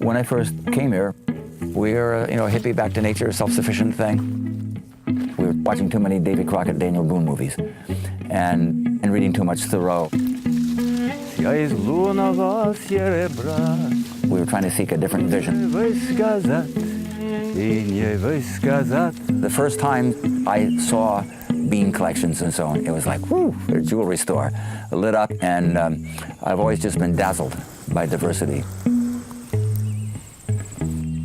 When I first came here, we were a hippie, back to nature, self-sufficient thing. We were watching too many Davy Crockett, Daniel Boone movies and reading too much Thoreau. We were trying to seek a different vision. The first time I saw bean collections and so on, it was like, whoo, a jewelry store lit up, and I've always just been dazzled by diversity.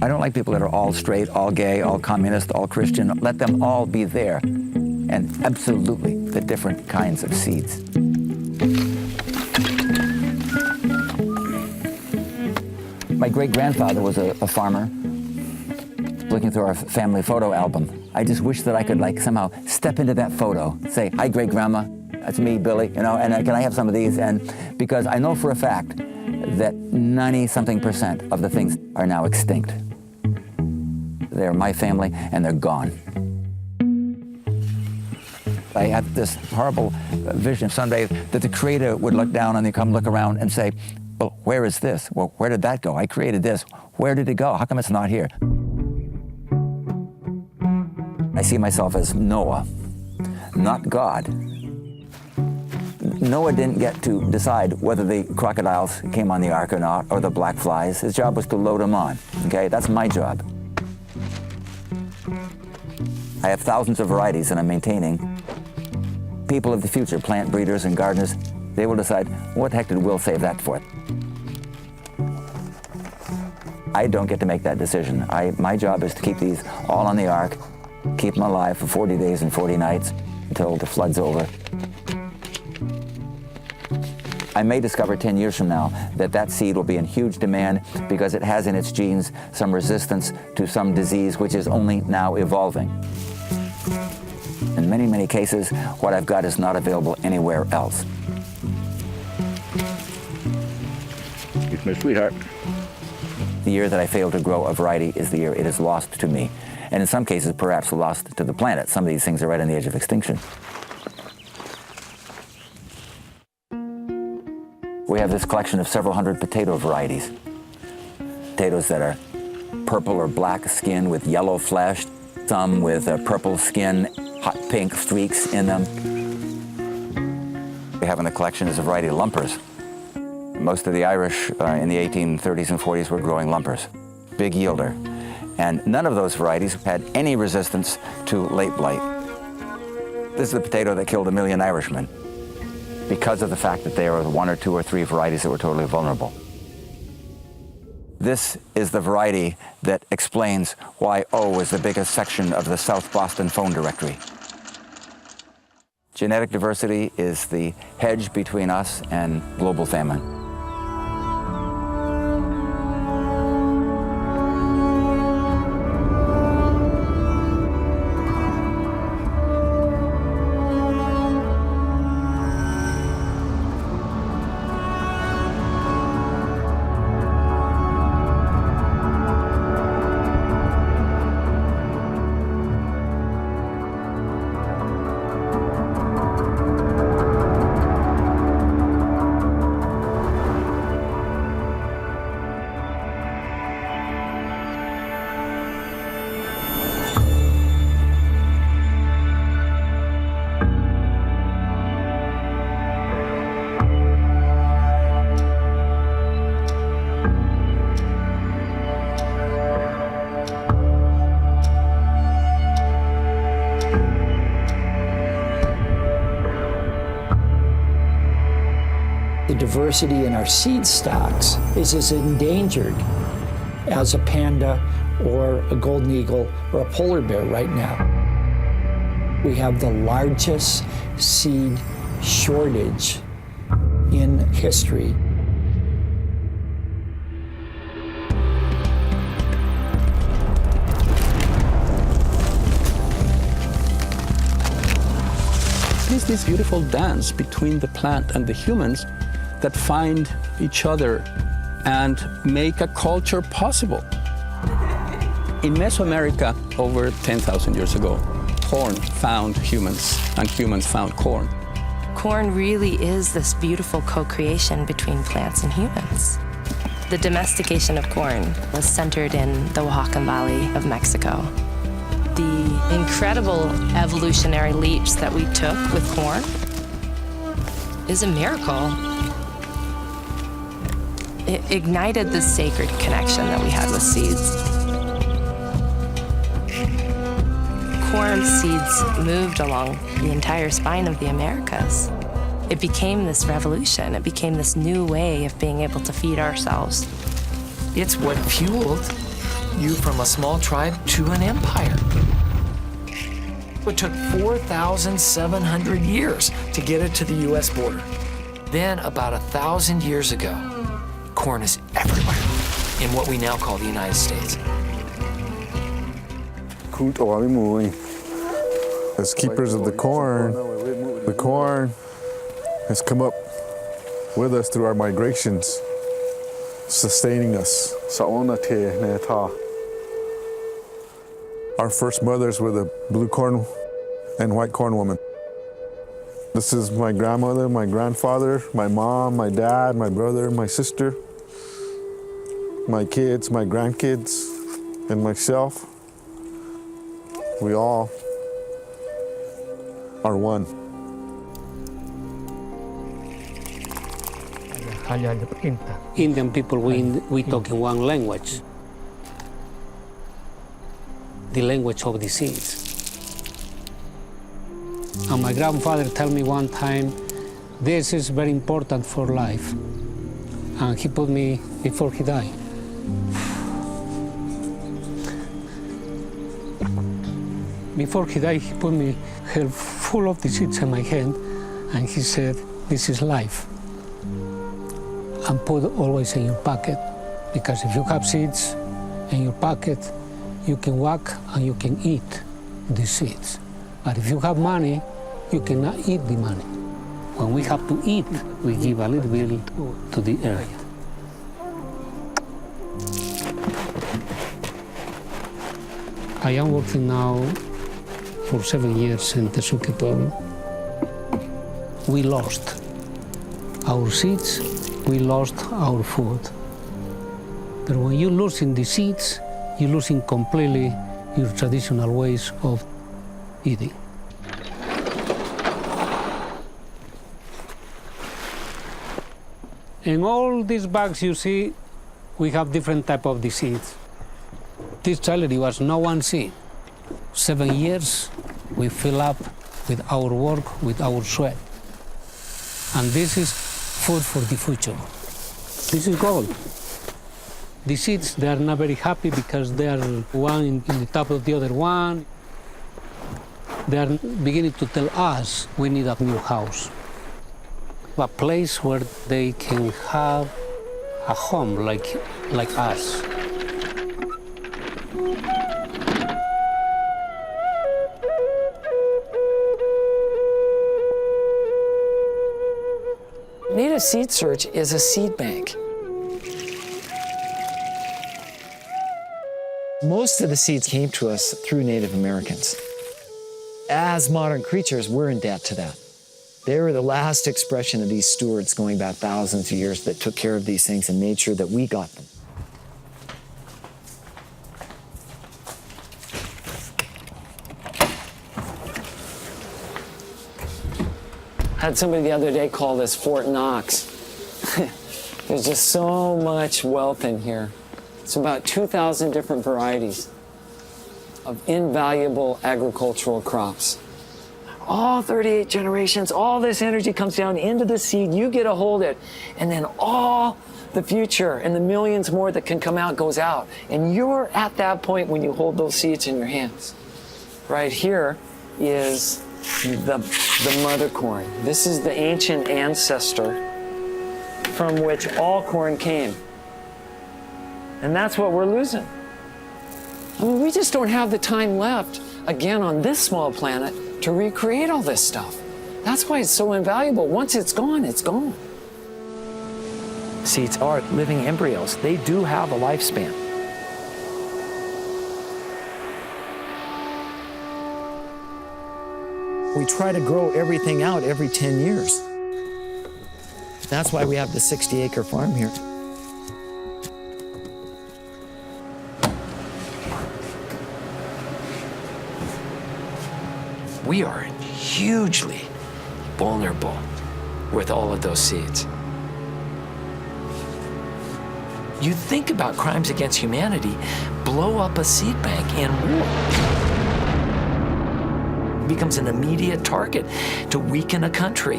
I don't like people that are all straight, all gay, all communist, all Christian. Let them all be there, and absolutely the different kinds of seeds. My great-grandfather was a farmer. Looking through our family photo album, I just wish that I could somehow step into that photo, say, hi, great-grandma, that's me, Billy, and can I have some of these? And because I know for a fact that 90-something% of the things are now extinct. They're my family, and they're gone. I have this horrible vision someday that the Creator would look down and come look around and say, well, where is this? Well, where did that go? I created this. Where did it go? How come it's not here? I see myself as Noah, not God. Noah didn't get to decide whether the crocodiles came on the ark or not, or the black flies. His job was to load them on, okay? That's my job. I have thousands of varieties that I'm maintaining. People of the future, plant breeders and gardeners, they will decide, what the heck did Will save that for? I don't get to make that decision. My job is to keep these all on the ark, keep them alive for 40 days and 40 nights until the flood's over. I may discover 10 years from now that seed will be in huge demand because it has in its genes some resistance to some disease which is only now evolving. In many, many cases, what I've got is not available anywhere else. It's my sweetheart. The year that I fail to grow a variety is the year it is lost to me. And in some cases, perhaps lost to the planet. Some of these things are right on the edge of extinction. We have this collection of several hundred potato varieties. Potatoes that are purple or black skin with yellow flesh, some with purple skin, hot pink streaks in them. We have in the collection is a variety of lumpers. Most of the Irish in the 1830s and 40s were growing lumpers, big yielder. And none of those varieties had any resistance to late blight. This is the potato that killed 1 million Irishmen because of the fact that there were 1 or 2 or 3 varieties that were totally vulnerable. This is the variety that explains why O is the biggest section of the South Boston phone directory. Genetic diversity is the hedge between us and global famine. The diversity in our seed stocks is as endangered as a panda or a golden eagle or a polar bear right now. We have the largest seed shortage in history. It is this beautiful dance between the plant and the humans that find each other and make a culture possible. In Mesoamerica, over 10,000 years ago, corn found humans and humans found corn. Corn really is this beautiful co-creation between plants and humans. The domestication of corn was centered in the Oaxacan Valley of Mexico. The incredible evolutionary leaps that we took with corn is a miracle. It ignited the sacred connection that we had with seeds. Corn seeds moved along the entire spine of the Americas. It became this revolution. It became this new way of being able to feed ourselves. It's what fueled you from a small tribe to an empire. It took 4,700 years to get it to the US border. Then, about 1,000 years ago, corn is everywhere in what we now call the United States. As keepers of the corn has come up with us through our migrations, sustaining us. Our first mothers were the blue corn and white corn woman. This is my grandmother, my grandfather, my mom, my dad, my brother, my sister, my kids, my grandkids, and myself. We all are one. Indian people, we talk in one language, the language of the seeds. And my grandfather told me one time, this is very important for life. And he put me, before he died, he put me full of the seeds in my hand, and he said, this is life. And put always in your pocket, because if you have seeds in your pocket, you can walk and you can eat the seeds. But if you have money, you cannot eat the money. When we have to eat, we give a little bit to the earth. I am working now for 7 years in Tesuque Pueblo. We lost our seeds, we lost our food. But when you're losing the seeds, you're losing completely your traditional ways of eating. In all these bags you see, we have different type of the seeds. This celery was no one seed. 7 years, we fill up with our work, with our sweat. And this is food for the future. This is gold. The seeds, they are not very happy because they are one in the top of the other one. They are beginning to tell us we need a new house. A place where they can have a home like us. Native Seed Search is a seed bank. Most of the seeds came to us through Native Americans. As modern creatures, we're in debt to that. They were the last expression of these stewards going back thousands of years that took care of these things and made sure that we got them. I had somebody the other day call this Fort Knox. There's just so much wealth in here. It's about 2,000 different varieties of invaluable agricultural crops. All 38 generations, all this energy comes down into the seed, you get a hold of it, and then all the future and the millions more that can come out goes out. And you're at that point when you hold those seeds in your hands. Right here is the mother corn. This is the ancient ancestor from which all corn came. And that's what we're losing. I mean, we just don't have the time left, again, on this small planet to recreate all this stuff. That's why it's so invaluable. Once it's gone, it's gone. Seeds are living embryos. They do have a lifespan. We try to grow everything out every 10 years. That's why we have the 60-acre farm here. we are hugely vulnerable with all of those seeds. You think about crimes against humanity, blow up a seed bank in war. It becomes an immediate target to weaken a country.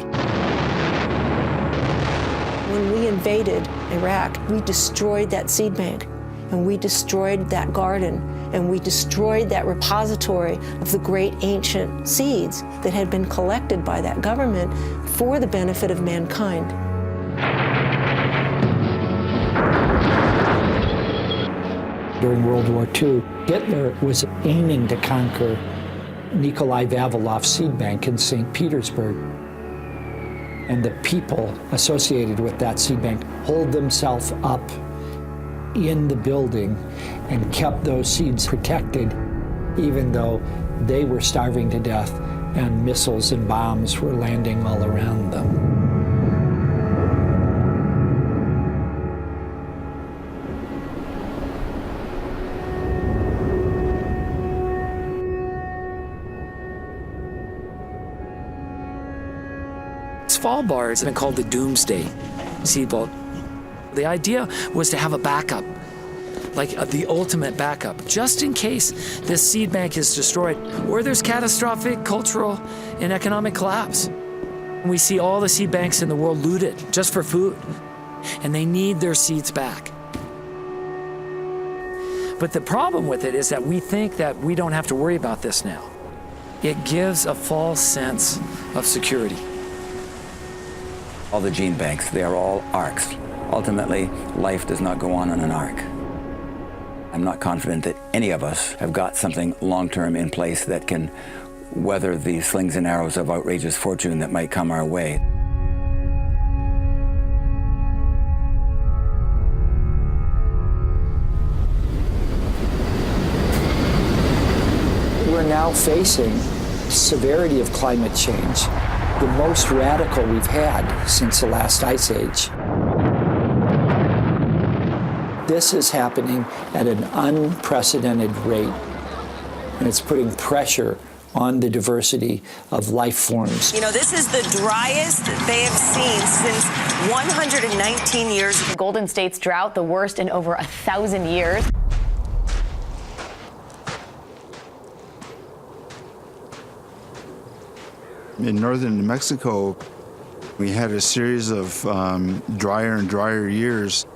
When we invaded Iraq, we destroyed that seed bank, and we destroyed that garden, and we destroyed that repository of the great ancient seeds that had been collected by that government for the benefit of mankind. During World War II, Hitler was aiming to conquer Nikolai Vavilov's seed bank in St. Petersburg. And the people associated with that seed bank holed themselves up in the building and kept those seeds protected, even though they were starving to death and missiles and bombs were landing all around them. Svalbard has been called the Doomsday Seed Vault. The idea was to have a backup, like the ultimate backup, just in case this seed bank is destroyed or there's catastrophic cultural and economic collapse. We see all the seed banks in the world looted just for food, and they need their seeds back. But the problem with it is that we think that we don't have to worry about this now. It gives a false sense of security. All the gene banks, they are all arcs. Ultimately, life does not go on an arc. I'm not confident that any of us have got something long-term in place that can weather the slings and arrows of outrageous fortune that might come our way. We're now facing severity of climate change, the most radical we've had since the last ice age. This is happening at an unprecedented rate, and it's putting pressure on the diversity of life forms. You know, this is the driest they have seen since 119 years. The Golden State's drought, the worst in over 1,000 years. In northern New Mexico, we had a series of drier and drier years.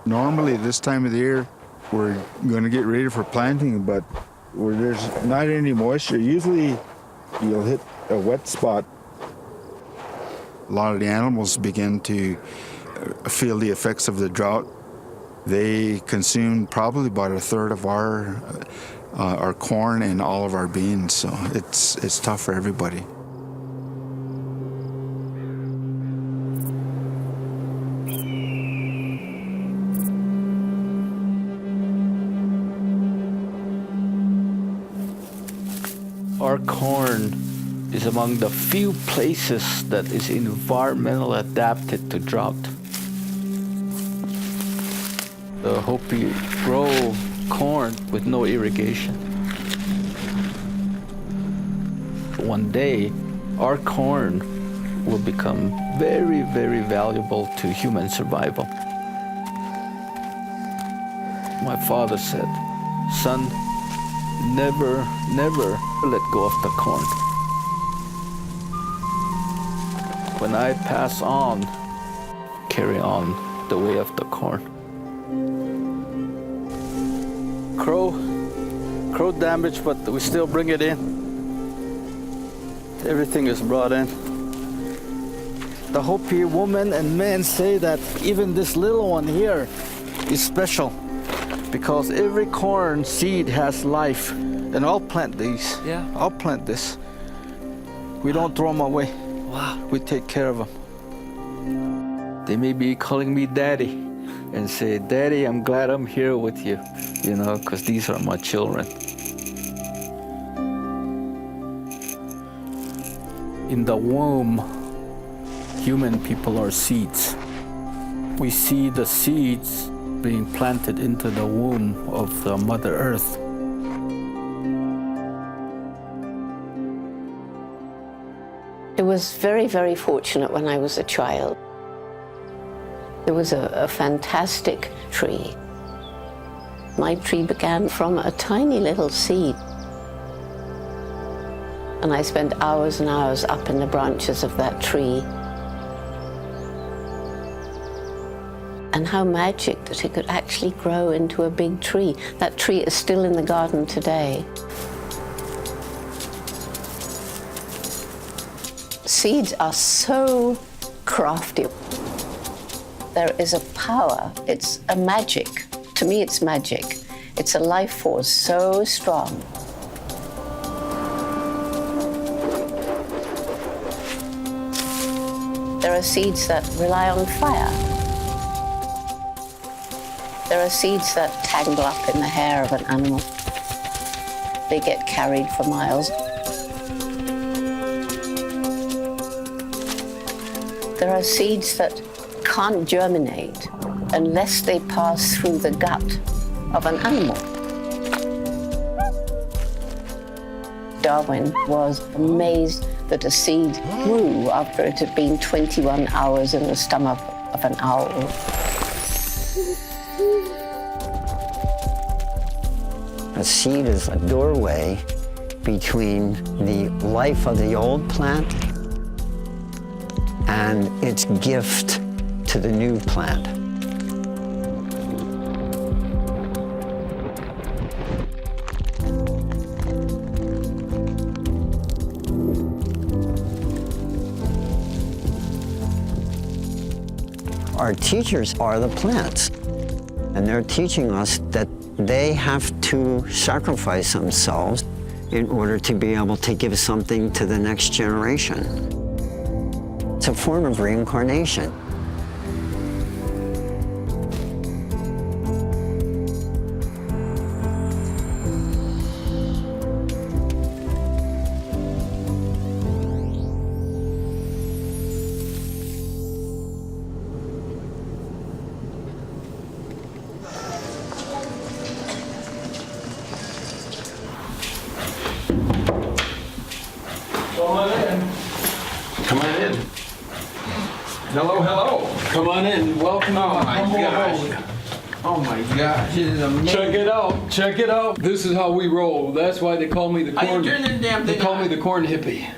Normally, this time of the year, we're going to get ready for planting, but where there's not any moisture, usually you'll hit a wet spot. A lot of the animals begin to feel the effects of the drought. They consume probably about a third of our corn and all of our beans, so it's tough for everybody. Our corn is among the few places that is environmentally adapted to drought. The Hopi grow corn with no irrigation. One day, our corn will become very, very valuable to human survival. My father said, "Son, never, never let go of the corn. When I pass on, carry on the way of the corn." Crow damage, but we still bring it in. Everything is brought in. The Hopi women and men say that even this little one here is special because every corn seed has life. And I'll plant these. Yeah. I'll plant this. We don't throw them away. Wow. We take care of them. They may be calling me daddy and say, "Daddy, I'm glad I'm here with you," you know, because these are my children. In the womb, human people are seeds. We see the seeds being planted into the womb of the Mother Earth. I was very, very fortunate when I was a child. There was a fantastic tree. My tree began from a tiny little seed. And I spent hours and hours up in the branches of that tree. And how magic that it could actually grow into a big tree. That tree is still in the garden today. Seeds are so crafty. There is a power, it's a magic. To me, it's magic. It's a life force so strong. There are seeds that rely on fire. There are seeds that tangle up in the hair of an animal. They get carried for miles. There are seeds that can't germinate unless they pass through the gut of an animal. Darwin was amazed that a seed grew after it had been 21 hours in the stomach of an owl. A seed is a doorway between the life of the old plant and its gift to the new plant. Our teachers are the plants, and they're teaching us that they have to sacrifice themselves in order to be able to give something to the next generation. It's a form of reincarnation. Hello, hello. Come on in. Welcome. Oh my gosh. Oh my gosh, it is amazing. Check it out. Check it out. This is how we roll. That's why they call me the corn. They call me the corn hippie.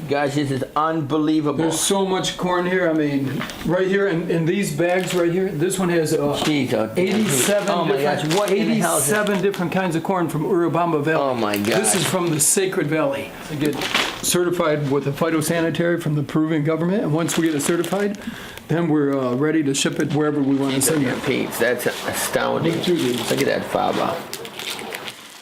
Gosh, this is unbelievable. There's so much corn here. I mean, right here in these bags right here. This one has 87. Oh my gosh, what in the hell is 87 different kinds of corn from Urubamba Valley. Oh my gosh. This is from the Sacred Valley. I get certified with a phytosanitary from the Peruvian government, and once we get it certified, then we're ready to ship it wherever we want to send it. Peeps, that's astounding. Look at that fava.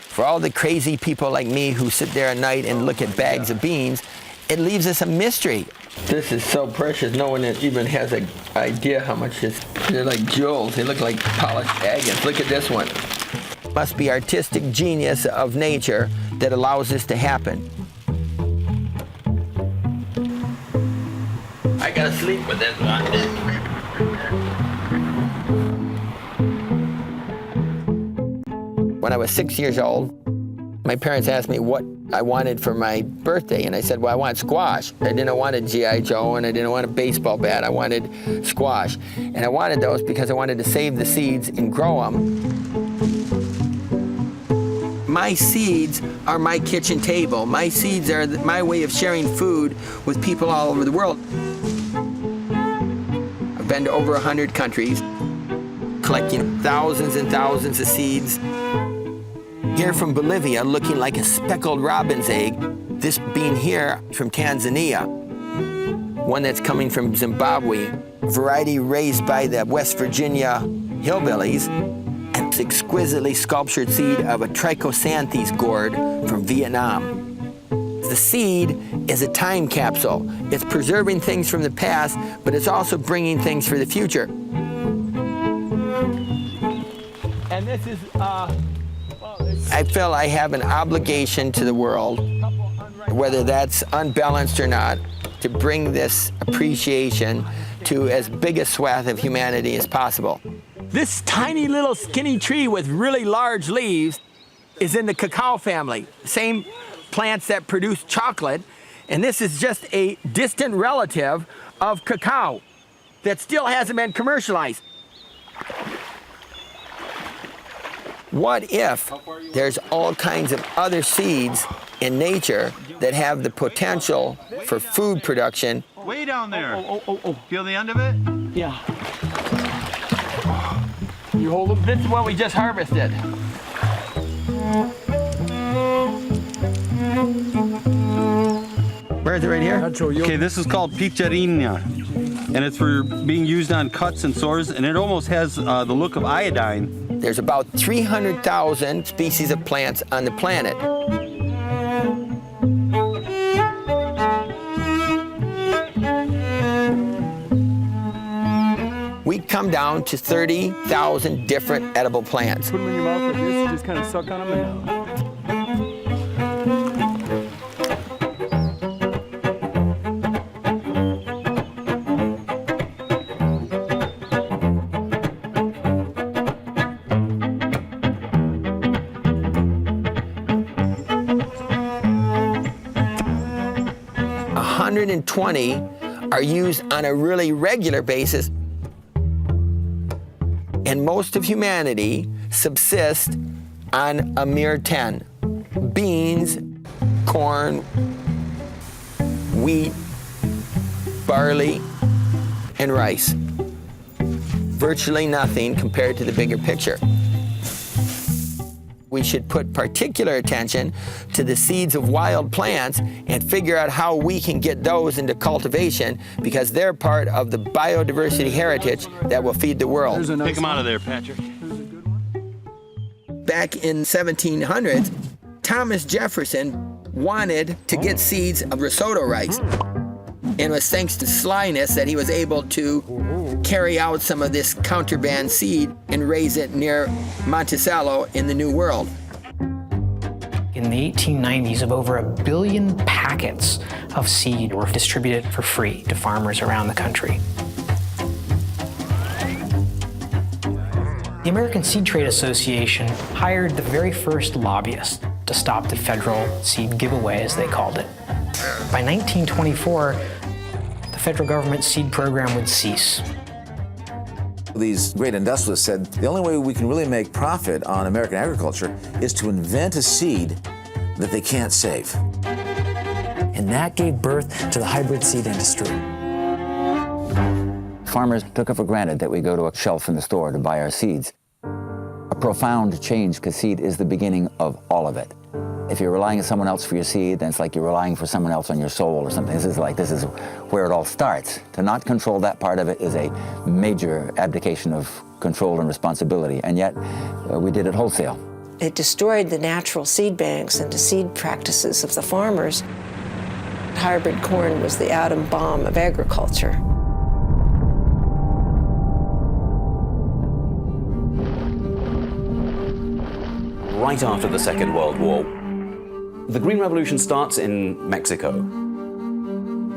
For all the crazy people like me who sit there at night and look at bags of beans, it leaves us a mystery. This is so precious. No one even has an idea how much they're like jewels. They look like polished agates. Look at this one. Must be artistic genius of nature that allows this to happen. I gotta sleep with this one. When I was 6 years old, my parents asked me what I wanted for my birthday, and I said, well, I want squash. I didn't want a G.I. Joe, and I didn't want a baseball bat. I wanted squash. And I wanted those because I wanted to save the seeds and grow them. My seeds are my kitchen table. My seeds are my way of sharing food with people all over the world. I've been to over 100 countries, collecting thousands and thousands of seeds. Here from Bolivia, looking like a speckled robin's egg. This bean here from Tanzania. One that's coming from Zimbabwe. Variety raised by the West Virginia hillbillies. And this exquisitely sculptured seed of a trichosanthes gourd from Vietnam. The seed is a time capsule. It's preserving things from the past, but it's also bringing things for the future. And this is, I feel I have an obligation to the world, whether that's unbalanced or not, to bring this appreciation to as big a swath of humanity as possible. This tiny little skinny tree with really large leaves is in the cacao family, same plants that produce chocolate, And this is just a distant relative of cacao that still hasn't been commercialized. What if there's all kinds of other seeds in nature that have the potential for food production? Way down there. Feel the end of it? Yeah. You hold them. This is what we just harvested. Where is it, right here? Okay, this is called picharina, and it's for being used on cuts and sores, and it almost has the look of iodine. There's about 300,000 species of plants on the planet. We come down to 30,000 different edible plants. Put them in your mouth like this, just kind of suck on them. And 120 are used on a really regular basis. And most of humanity subsists on a mere 10. Beans, corn, wheat, barley, and rice. Virtually nothing compared to the bigger picture. We should put particular attention to the seeds of wild plants and figure out how we can get those into cultivation, because they're part of the biodiversity heritage that will feed the world. Take them out of there, Patrick. Back in 1700s, Thomas Jefferson wanted to get seeds of risotto rice. And it was thanks to slyness that he was able to carry out some of this contraband seed and raise it near Monticello in the New World. In the 1890s, of over 1 billion packets of seed were distributed for free to farmers around the country. The American Seed Trade Association hired the very first lobbyist to stop the federal seed giveaway, as they called it. By 1924, the federal government seed program would cease. These great industrialists said the only way we can really make profit on American agriculture is to invent a seed that they can't save. And that gave birth to the hybrid seed industry. Farmers took it for granted that we go to a shelf in the store to buy our seeds. A profound change, because seed is the beginning of all of it. If you're relying on someone else for your seed, then it's like you're relying for someone else on your soul or something. This is where it all starts. To not control that part of it is a major abdication of control and responsibility, and yet we did it wholesale. It destroyed the natural seed banks and the seed practices of the farmers. Hybrid corn was the atom bomb of agriculture. Right after the Second World War, the Green Revolution starts in Mexico.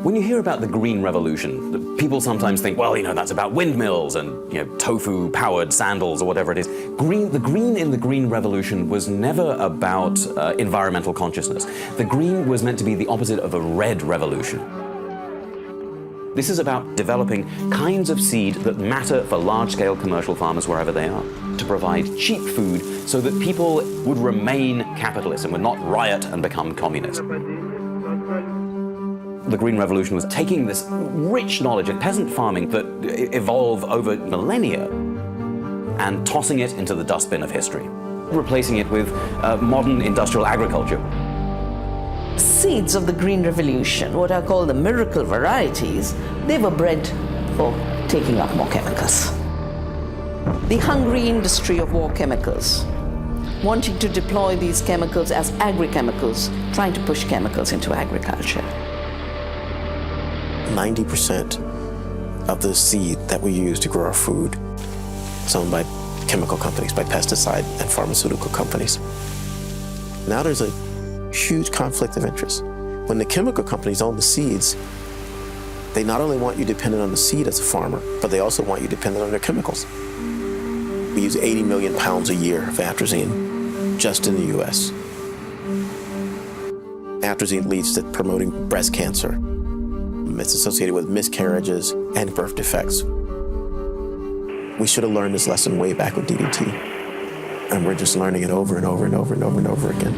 When you hear about the Green Revolution, people sometimes think, well, that's about windmills and, tofu-powered sandals or whatever it is. The green in the Green Revolution was never about environmental consciousness. The green was meant to be the opposite of a red revolution. This is about developing kinds of seed that matter for large-scale commercial farmers wherever they are, to provide cheap food so that people would remain capitalists and would not riot and become communists. The Green Revolution was taking this rich knowledge of peasant farming that evolved over millennia and tossing it into the dustbin of history, replacing it with modern industrial agriculture. Seeds of the Green Revolution, what are called the miracle varieties, they were bred for taking up more chemicals. The hungry industry of war chemicals, wanting to deploy these chemicals as agri-chemicals, trying to push chemicals into agriculture. 90% of the seed that we use to grow our food is owned by chemical companies, by pesticide and pharmaceutical companies. Now there's a huge conflict of interest. When the chemical companies own the seeds, they not only want you dependent on the seed as a farmer, but they also want you dependent on their chemicals. We use 80 million pounds a year of atrazine just in the US. Atrazine leads to promoting breast cancer. It's associated with miscarriages and birth defects. We should have learned this lesson way back with DDT. And we're just learning it over and over and over and over and over again.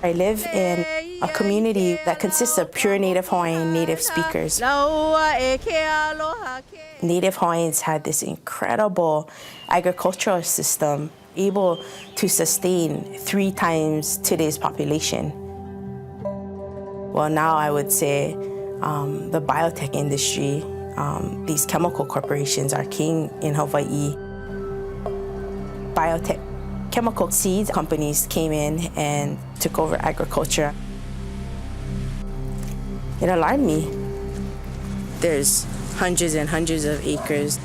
I live in a community that consists of pure Native Hawaiian native speakers. Native Hawaiians had this incredible agricultural system able to sustain 3 times today's population. Well, now I would say the biotech industry, these chemical corporations are king in Hawaii. Biotech chemical seed companies came in and took over agriculture. It alarmed me. There's hundreds and hundreds of acres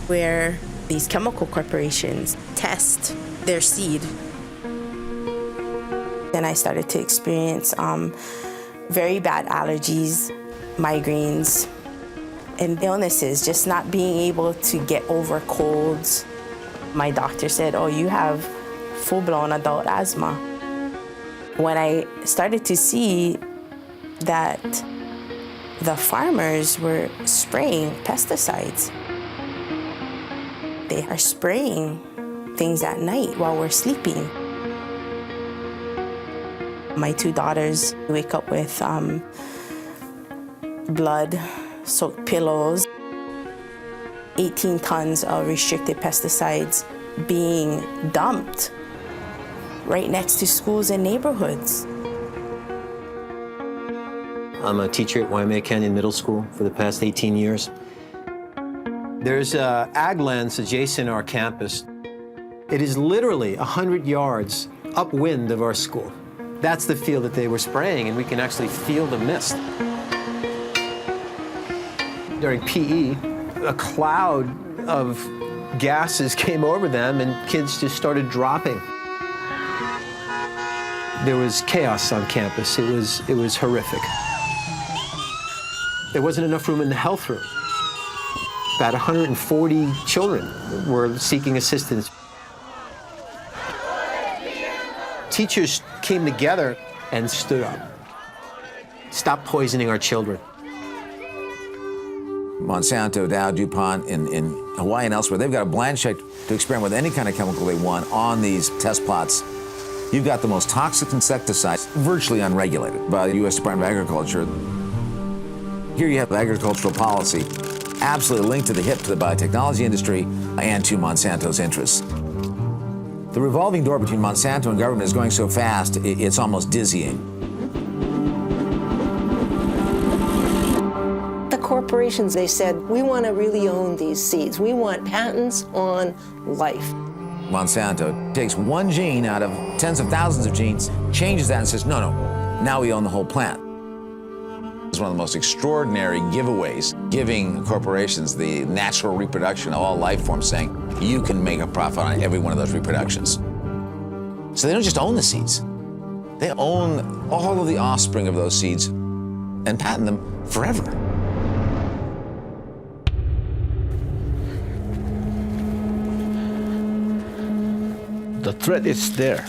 where these chemical corporations test their seed. Then I started to experience very bad allergies, migraines, and illnesses, just not being able to get over colds. My doctor said, oh, you have full-blown adult asthma. When I started to see that the farmers were spraying pesticides, they are spraying things at night while we're sleeping. My 2 daughters wake up with blood-soaked pillows, 18 tons of restricted pesticides being dumped right next to schools and neighborhoods. I'm a teacher at Waimea Canyon Middle School for the past 18 years. There's ag lands adjacent to our campus. It is literally 100 yards upwind of our school. That's the field that they were spraying, and we can actually feel the mist. During PE, a cloud of gases came over them, and kids just started dropping. There was chaos on campus. It was horrific. There wasn't enough room in the health room. About 140 children were seeking assistance. Teachers came together and stood up. Stop poisoning our children. Monsanto, Dow, DuPont in Hawaii and elsewhere, they've got a blank check to experiment with any kind of chemical they want on these test plots. You've got the most toxic insecticides, virtually unregulated by the U.S. Department of Agriculture. Here you have agricultural policy absolutely linked to the hip to the biotechnology industry and to Monsanto's interests. The revolving door between Monsanto and government is going so fast, it's almost dizzying. The corporations, they said, we want to really own these seeds. We want patents on life. Monsanto takes one gene out of tens of thousands of genes, changes that and says, no, now we own the whole plant. It's one of the most extraordinary giveaways, giving corporations the natural reproduction of all life forms, saying you can make a profit on every one of those reproductions. So they don't just own the seeds. They own all of the offspring of those seeds and patent them forever. The threat is there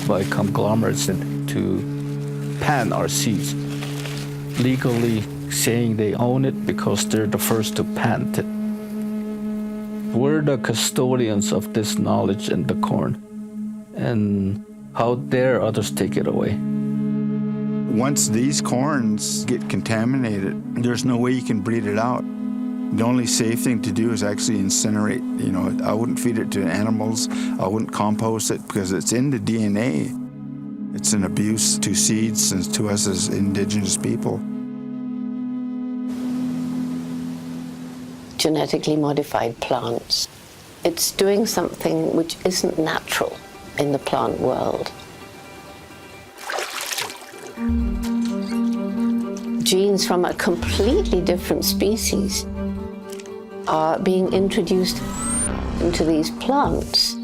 by conglomerates to patent our seeds, legally saying they own it because they're the first to patent it. We're the custodians of this knowledge in the corn, and how dare others take it away? Once these corns get contaminated, there's no way you can breed it out. The only safe thing to do is actually incinerate. You know, I wouldn't feed it to animals. I wouldn't compost it because it's in the DNA. It's an abuse to seeds and to us as indigenous people. Genetically modified plants. It's doing something which isn't natural in the plant world. Genes from a completely different species are being introduced into these plants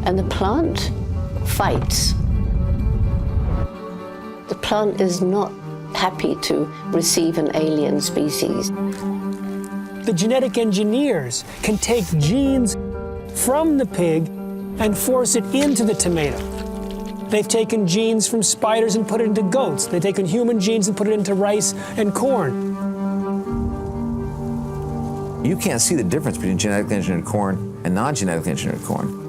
And the plant fights. The plant is not happy to receive an alien species. The genetic engineers can take genes from the pig and force it into the tomato. They've taken genes from spiders and put it into goats. They've taken human genes and put it into rice and corn. You can't see the difference between genetically engineered corn and non-genetically engineered corn.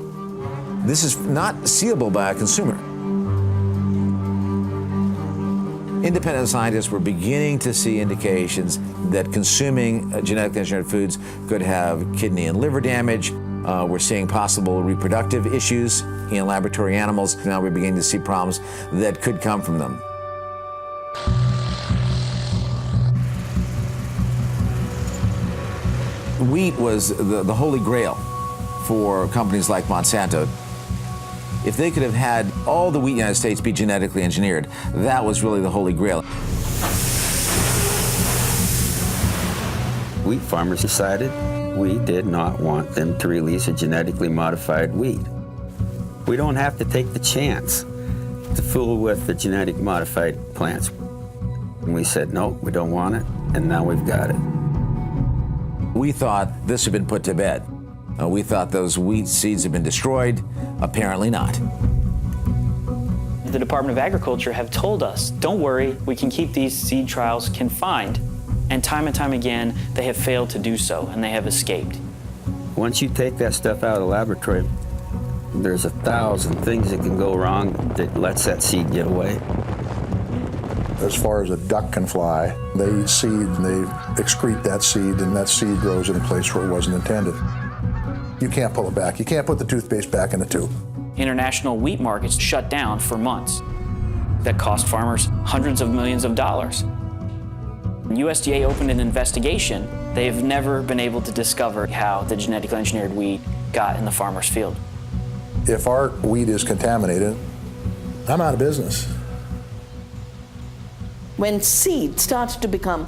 This is not seeable by a consumer. Independent scientists were beginning to see indications that consuming genetically engineered foods could have kidney and liver damage. We're seeing possible reproductive issues in laboratory animals. Now we're beginning to see problems that could come from them. Wheat was the holy grail for companies like Monsanto. If they could have had all the wheat in the United States be genetically engineered, that was really the holy grail. Wheat farmers decided we did not want them to release a genetically modified wheat. We don't have to take the chance to fool with the genetic modified plants. And we said, no, we don't want it, and now we've got it. We thought this had been put to bed. We thought those wheat seeds had been destroyed. Apparently not. The Department of Agriculture have told us, don't worry, we can keep these seed trials confined. And time again, they have failed to do so, and they have escaped. Once you take that stuff out of the laboratory, there's 1,000 things that can go wrong that lets that seed get away. As far as a duck can fly, they eat seed and they excrete that seed, and that seed grows in a place where it wasn't intended. You can't pull it back. You can't put the toothpaste back in the tube. International wheat markets shut down for months. That cost farmers hundreds of millions of dollars. When USDA opened an investigation, they've never been able to discover how the genetically engineered wheat got in the farmer's field. If our wheat is contaminated, I'm out of business. When seed started to become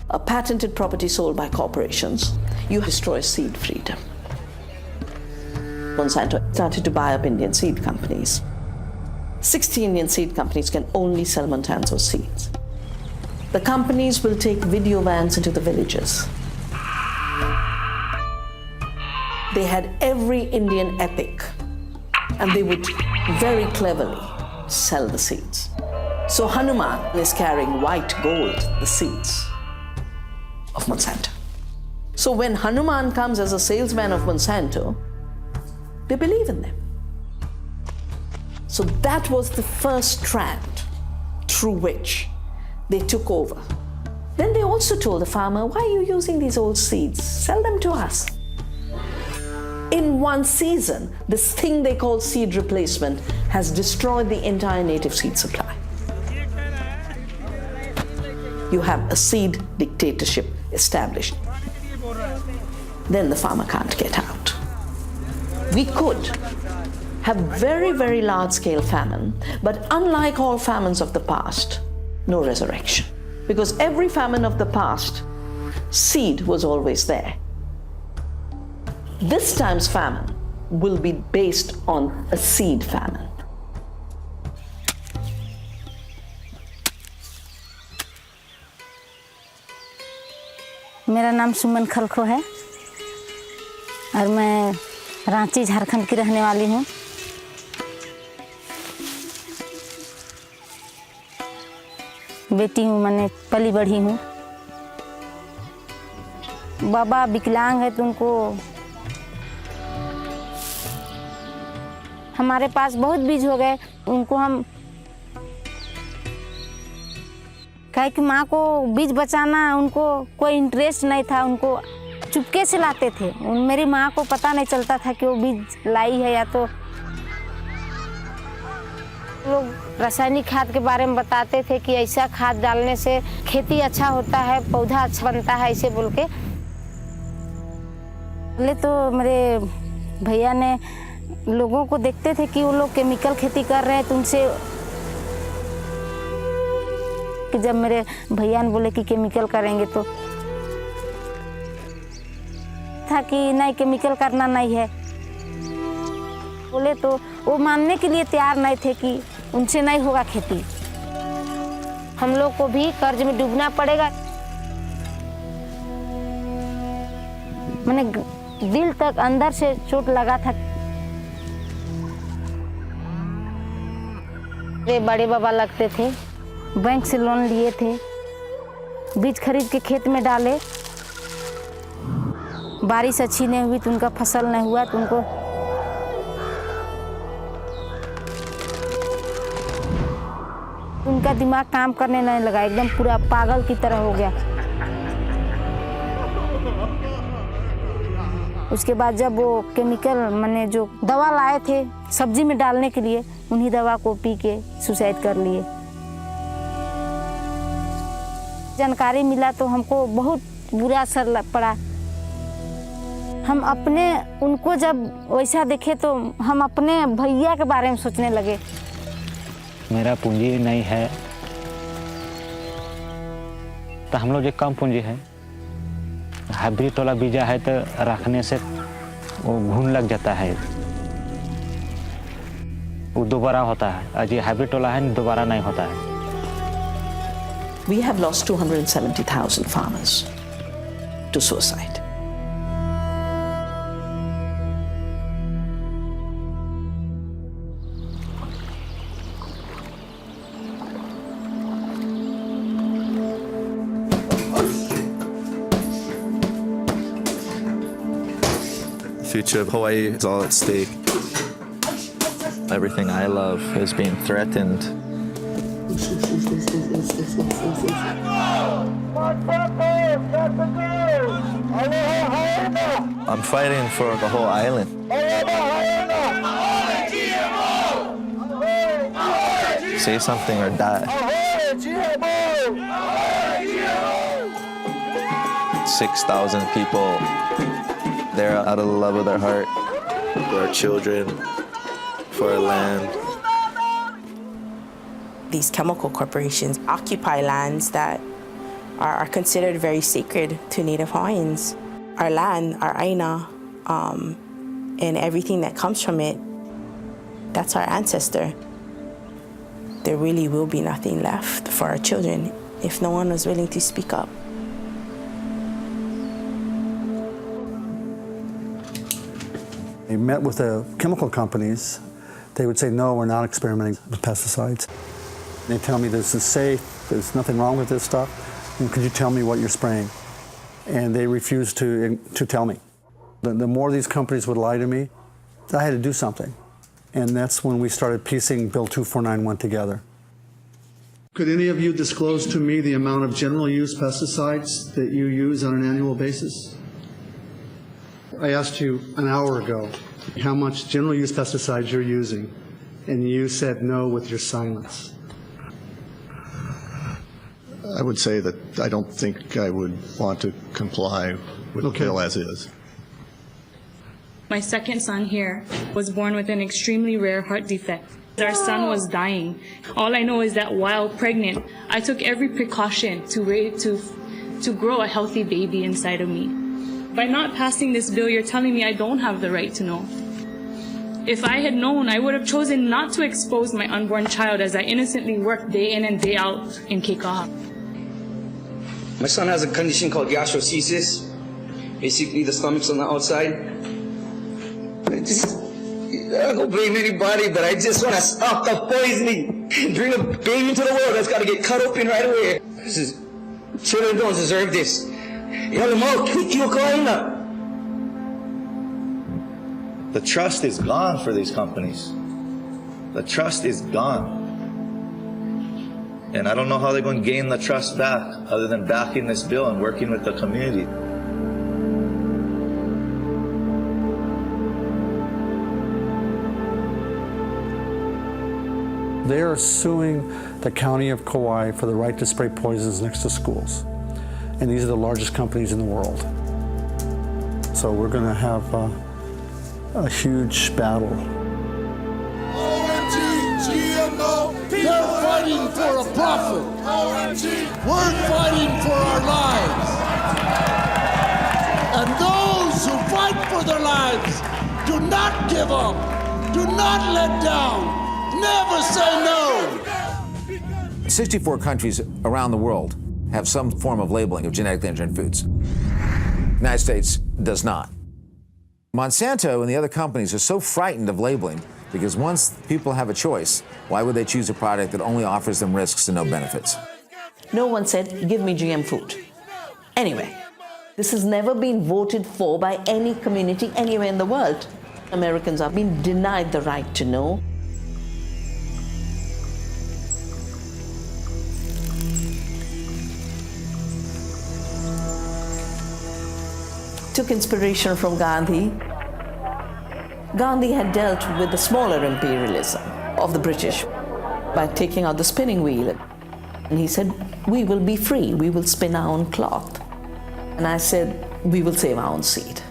a patented property sold by corporations, you destroy seed freedom. Monsanto started to buy up Indian seed companies. 60 Indian seed companies can only sell Monsanto seeds. The companies will take video vans into the villages. They had every Indian epic, and they would very cleverly sell the seeds. So Hanuman is carrying white gold, the seeds of Monsanto. So when Hanuman comes as a salesman of Monsanto, they believe in them. So that was the first strand through which they took over. Then they also told the farmer, why are you using these old seeds? Sell them to us. In one season, this thing they call seed replacement has destroyed the entire native seed supply. You have a seed dictatorship established. Then the farmer can't get out. We could have very large-scale famine, but unlike all famines of the past, no resurrection. Because every famine of the past, seed was always there. This time's famine will be based on a seed famine. मेरा नाम सुमन खलखो है और मैं रांची झारखंड की रहने वाली हूँ। बेटी हूँ, मैंने पली बढ़ी हूँ। बाबा विकलांग है तो उनको हमारे पास बहुत बीज हो गए, उनको हम कहे कि माँ को बीज बचाना, उनको कोई इंटरेस्ट नहीं था, उनको चुपके से लाते थे। मेरी माँ को पता नहीं चलता था कि वो बीज लाई है या तो लोग रासायनिक खाद के बारे में बताते थे कि ऐसा खाद डालने से खेती अच्छा होता है, पौधा अच्छा बनता है, ऐसे बोल के। पहले तो मेरे भैया ने लोगों को देखते थे कि वो लोग केमिकल खेती कर रहे हैं, तो उनसे कि जब मेरे भैया ने बोले कि केमिकल करेंगे तो था कि नहीं, केमिकल करना नहीं है। बोले तो वो मानने के लिए तैयार नहीं थे कि उनसे नहीं होगा खेती। हम लोग को भी कर्ज में डूबना पड़ेगा। मैंने दिल तक अंदर से चोट लगा था। मेरे बड़े बाबा लगते थे, बैंक से लोन लिए थे, बीज खरीद के खेत में डाले, बारिश अच्छी नहीं हुई तो उनका फसल नहीं हुआ तो उनका दिमाग काम करने नहीं लगा, एकदम पूरा पागल की तरह हो गया। उसके बाद जब वो केमिकल मैंने जो दवा लाए थे सब्जी में डालने के लिए, उन्हीं दवा को पी के सुसाइड कर लिए। जानकारी मिला तो हमको बहुत बुरा असर पड़ा। हम अपने उनको जब वैसा देखे तो हम अपने भैया के बारे में सोचने लगे। मेरा पूंजी नहीं है तो हम लोग जो कम पूंजी है, हाइब्रिड वाला बीजा है तो रखने से वो घुन लग जाता है, वो दोबारा होता है। आज ये हाइब्रिड वाला है दोबारा नहीं होता है। We have lost 270,000 farmers to suicide. The future of Hawaii is all at stake. Everything I love is being threatened. I'm fighting for the whole island. Say something or die. 6,000 people, they're out of the love of their heart. For our children, for our land. These chemical corporations occupy lands that are considered very sacred to Native Hawaiians. Our land, our aina, and everything that comes from it, that's our ancestor. There really will be nothing left for our children if no one was willing to speak up. We met with the chemical companies. They would say, no, we're not experimenting with pesticides. They tell me this is safe, there's nothing wrong with this stuff. And could you tell me what you're spraying? And they refused to tell me. The more these companies would lie to me, I had to do something. And that's when we started piecing Bill 2491 together. Could any of you disclose to me the amount of general use pesticides that you use on an annual basis? I asked you an hour ago how much general use pesticides you're using, and you said no with your silence. I would say that I don't think I would want to comply with the bill as is. My second son here was born with an extremely rare heart defect. Our son was dying. All I know is that while pregnant, I took every precaution to grow a healthy baby inside of me. By not passing this bill, you're telling me I don't have the right to know. If I had known, I would have chosen not to expose my unborn child as I innocently worked day in and day out in Kekaha. My son has a condition called gastrocesis. Basically, the stomach's on the outside. I don't blame anybody, but I just want to stop the poisoning and bring a baby into the world that's got to get cut open right away. Children don't deserve this. The trust is gone for these companies. The trust is gone. And I don't know how they're going to gain the trust back other than backing this bill and working with the community. They are suing the county of Kauai for the right to spray poisons next to schools. And these are the largest companies in the world. So we're going to have a huge battle. They're fighting for a profit. We're fighting for our lives. And those who fight for their lives do not give up. Do not let down. Never say no. 64 countries around the world have some form of labeling of genetically engineered foods. The United States does not. Monsanto and the other companies are so frightened of labeling because once people have a choice, why would they choose a product that only offers them risks and no benefits? No one said, give me GM food. Anyway, this has never been voted for by any community anywhere in the world. Americans are being denied the right to know. Took inspiration from Gandhi. Gandhi had dealt with the smaller imperialism of the British by taking out the spinning wheel. And he said, we will be free, we will spin our own cloth. And I said, we will save our own seed.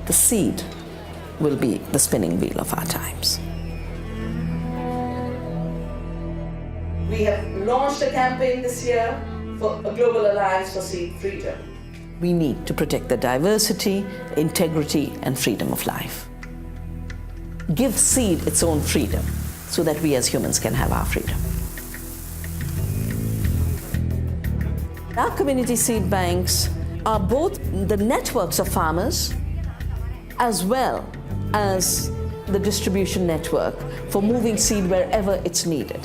The seed will be the spinning wheel of our times. We have launched a campaign this year for a global alliance for seed freedom. We need to protect the diversity, integrity, and freedom of life. Give seed its own freedom so that we as humans can have our freedom. Our community seed banks are both the networks of farmers as well as the distribution network for moving seed wherever it's needed.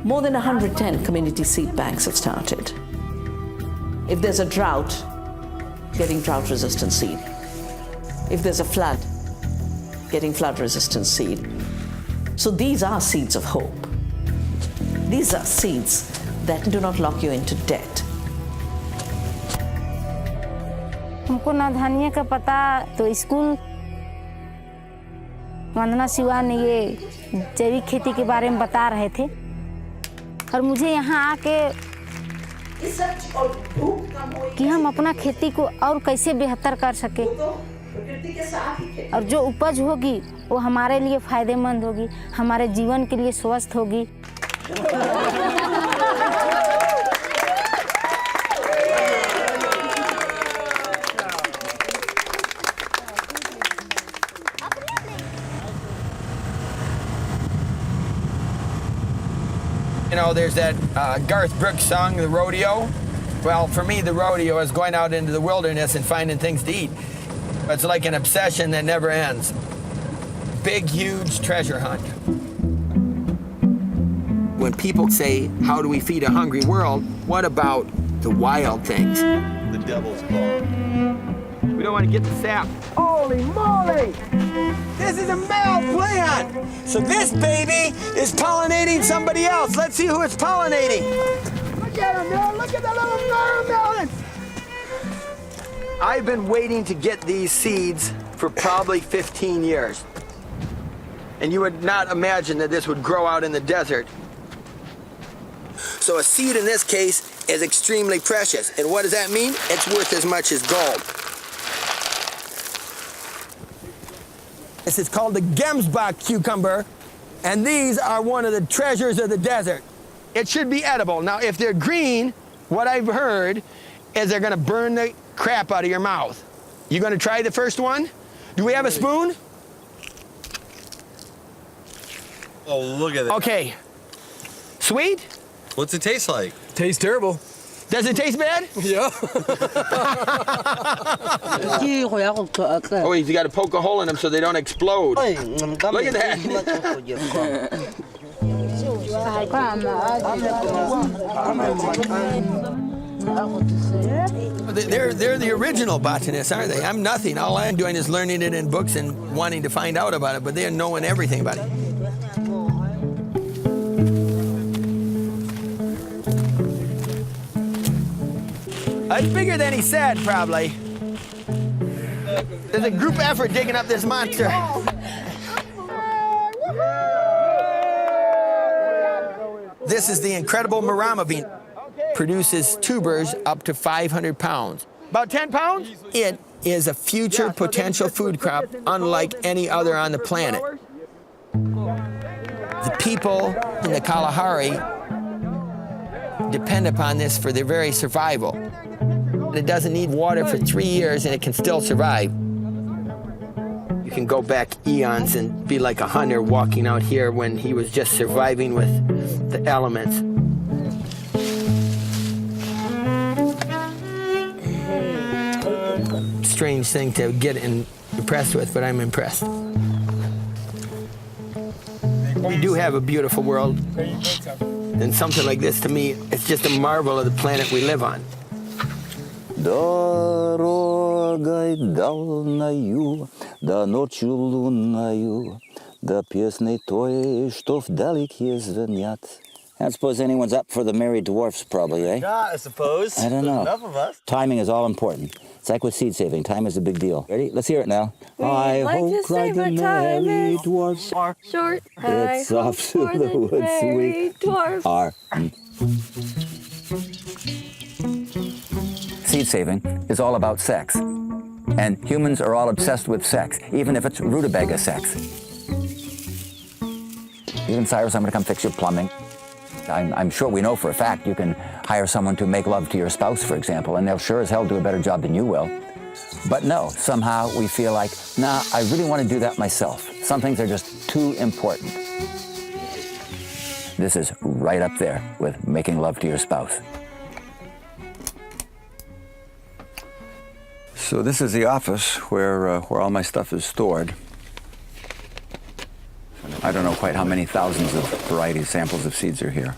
More than 110 community seed banks have started. If there's a drought, getting drought-resistant seed. If there's a flood, getting flood-resistant seed. So these are seeds of hope. These are seeds that do not lock you into debt. हमको ना धनिया का पता तो school वंदना शिवा ने ये जैविक खेती के बारे में बता रहे थे और मुझे यहाँ आके कि हम अपना खेती को और कैसे बेहतर कर सके और जो उपज होगी वो हमारे लिए फायदेमंद होगी, हमारे जीवन के लिए स्वस्थ होगी। You know, there's that Garth Brooks song, The Rodeo. Well, for me, the rodeo is going out into the wilderness and finding things to eat. It's like an obsession that never ends. Big, huge treasure hunt. When people say, how do we feed a hungry world, what about the wild things? The devil's claw. We don't want to get the sap. Holy moly! This is a male plant! So this baby is pollinating somebody else. Let's see who it's pollinating. Look at him, man. Look at that little melon. I've been waiting to get these seeds for probably 15 years. And you would not imagine that this would grow out in the desert. So a seed in this case is extremely precious. And what does that mean? It's worth as much as gold. This is called the Gemsbach cucumber, and these are one of the treasures of the desert. It should be edible. Now, if they're green, what I've heard is they're gonna burn the crap out of your mouth. You gonna try the first one? Do we have a spoon? Oh, look at that. Okay. Sweet? What's it taste like? Tastes terrible. Does it taste bad? Yeah. Oh, you got to poke a hole in them so they don't explode. Look at that. They're the original botanists, aren't they? I'm nothing. All I'm doing is learning it in books and wanting to find out about it, but they're knowing everything about it. It's bigger than he said, probably. There's a group effort digging up this monster. This is the incredible Marama bean. Produces tubers up to 500 pounds. About 10 pounds? It is a future potential food crop unlike any other on the planet. The people in the Kalahari depend upon this for their very survival. It doesn't need water for 3 years and it can still survive. You can go back eons and be like a hunter walking out here when he was just surviving with the elements. Strange thing to get impressed with, but I'm impressed. We do have a beautiful world, and something like this to me, it's just a marvel of the planet we live on. Дорогой дальною, да ночью лунною, да песней той, что вдалеке звенят. I don't suppose anyone's up for the Merry Dwarfs, probably, eh? Yeah, I suppose. I don't know. Enough of us. Timing is all important. It's like with seed saving. Time is a big deal. Ready? Let's hear it now. I hope like the Merry Dwarfs are short. It's off to the woods we are. Seed saving is all about sex. And humans are all obsessed with sex, even if it's rutabaga sex. You can hire someone to come fix your plumbing. I'm sure we know for a fact you can hire someone to make love to your spouse, for example, and they'll sure as hell do a better job than you will. But no, somehow we feel like, nah, I really want to do that myself. Some things are just too important. This is right up there with making love to your spouse. So this is the office where all my stuff is stored. I don't know quite how many thousands of variety samples of seeds are here.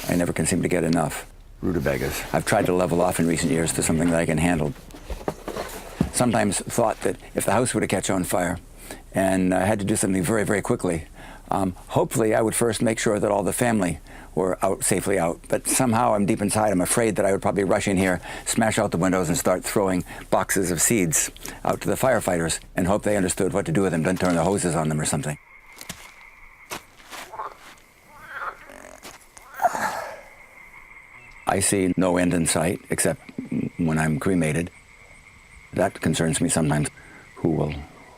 I never can seem to get enough rutabagas. I've tried to level off in recent years to something that I can handle. Sometimes thought that if the house were to catch on fire and I had to do something very, very quickly, hopefully I would first make sure that all the family were safely out. But somehow I'm deep inside, I'm afraid that I would probably rush in here, smash out the windows and start throwing boxes of seeds out to the firefighters and hope they understood what to do with them, don't turn the hoses on them or something. I see no end in sight except when I'm cremated. That concerns me sometimes. Who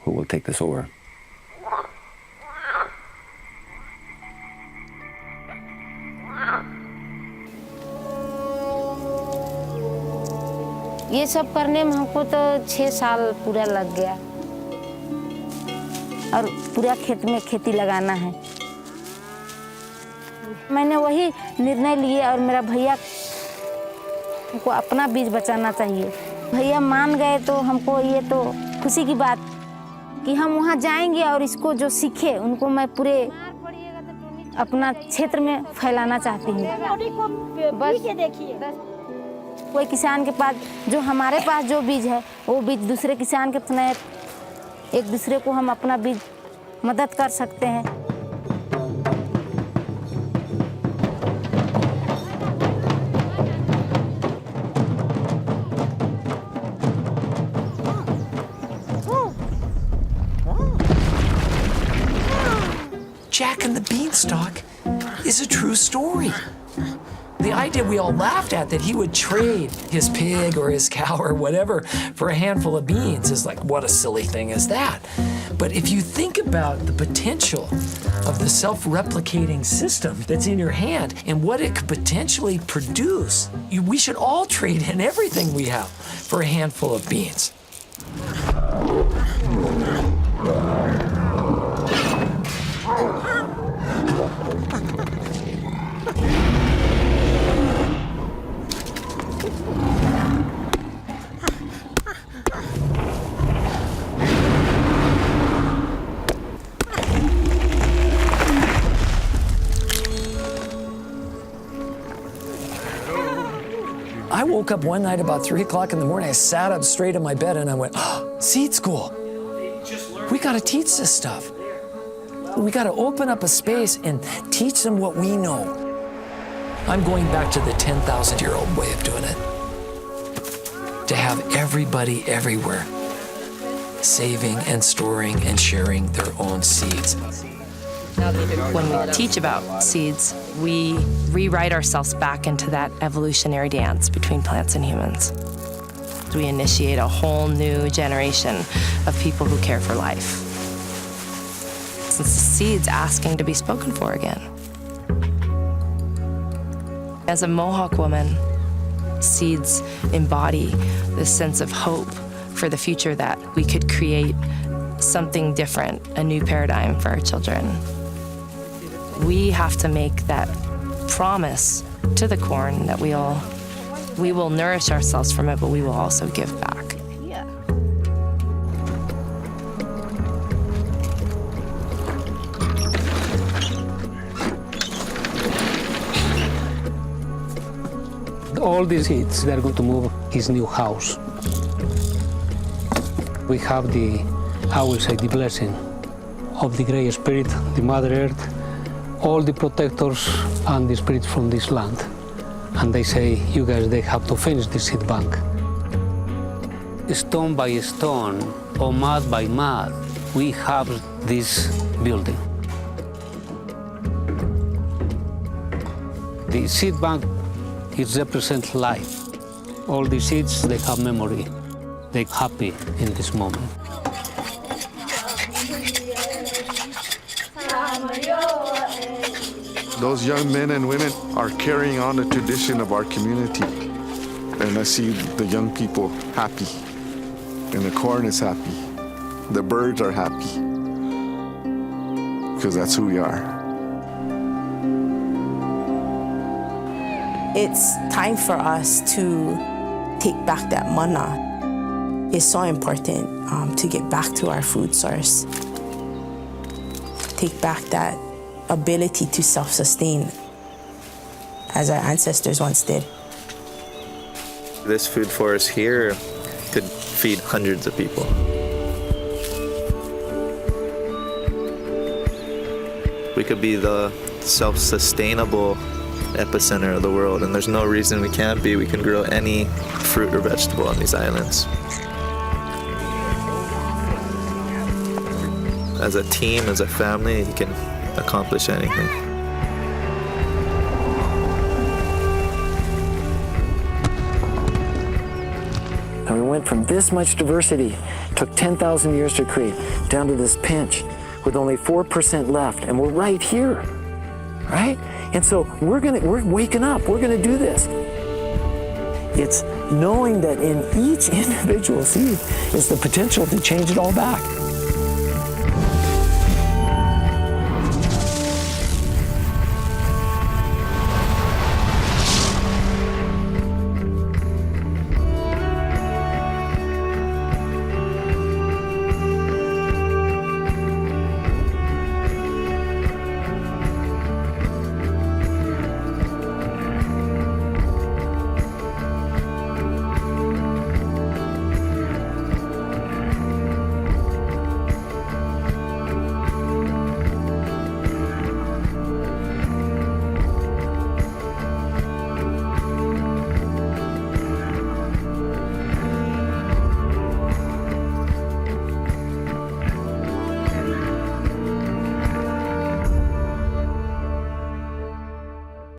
will take this over? ये सब करने में हमको तो 6 साल पूरा लग गया और पूरा खेत में खेती लगाना है। मैंने वही निर्णय लिए और मेरा भैया को अपना बीज बचाना चाहिए। भैया मान गए तो हमको ये तो खुशी की बात कि हम वहाँ जाएंगे और इसको जो सीखे उनको मैं पूरे अपना क्षेत्र में फैलाना चाहती हूँ। बस कोई किसान के पास जो हमारे पास जो बीज है वो बीज दूसरे किसान के अपने एक दूसरे को हम अपना बीज मदद कर सकते हैं। Jack and the Beanstalk is a true story. The idea we all laughed at that he would trade his pig or his cow or whatever for a handful of beans is like, what a silly thing is that? But if you think about the potential of the self-replicating system that's in your hand and what it could potentially produce, we should all trade in everything we have for a handful of beans. I woke up one night about 3 o'clock in the morning. I sat up straight in my bed and I went, oh, seed school. We got to teach this stuff. We got to open up a space and teach them what we know. I'm going back to the 10,000-year-old way of doing it. To have everybody everywhere saving and storing and sharing their own seeds. When we teach about seeds, we rewrite ourselves back into that evolutionary dance between plants and humans. We initiate a whole new generation of people who care for life. Since the seed's asking to be spoken for again. As a Mohawk woman, seeds embody this sense of hope for the future that we could create something different, a new paradigm for our children. We have to make that promise to the corn that we will nourish ourselves from it, but we will also give back. All these seeds, they're going to move his new house. We have I will say, the blessing of the Great Spirit, the Mother Earth, all the protectors and the spirits from this land. And they say, you guys, they have to finish the seed bank. Stone by stone, or mud by mud, we have this building. The seed bank, it represents life. All the seeds, they have memory. They're happy in this moment. Those young men and women are carrying on the tradition of our community. And I see the young people happy. And the corn is happy. The birds are happy. Because that's who we are. It's time for us to take back that manna. It's so important to get back to our food source. Take back that ability to self-sustain, as our ancestors once did. This food forest here could feed hundreds of people. We could be the self-sustainable epicenter of the world, and there's no reason we can't be. We can grow any fruit or vegetable on these islands. As a team, as a family, you can accomplish anything. And we went from this much diversity, took 10,000 years to create, down to this pinch with only 4% left, and we're right here, right? And so we're waking up, we're gonna do this. It's knowing that in each individual seed is the potential to change it all back.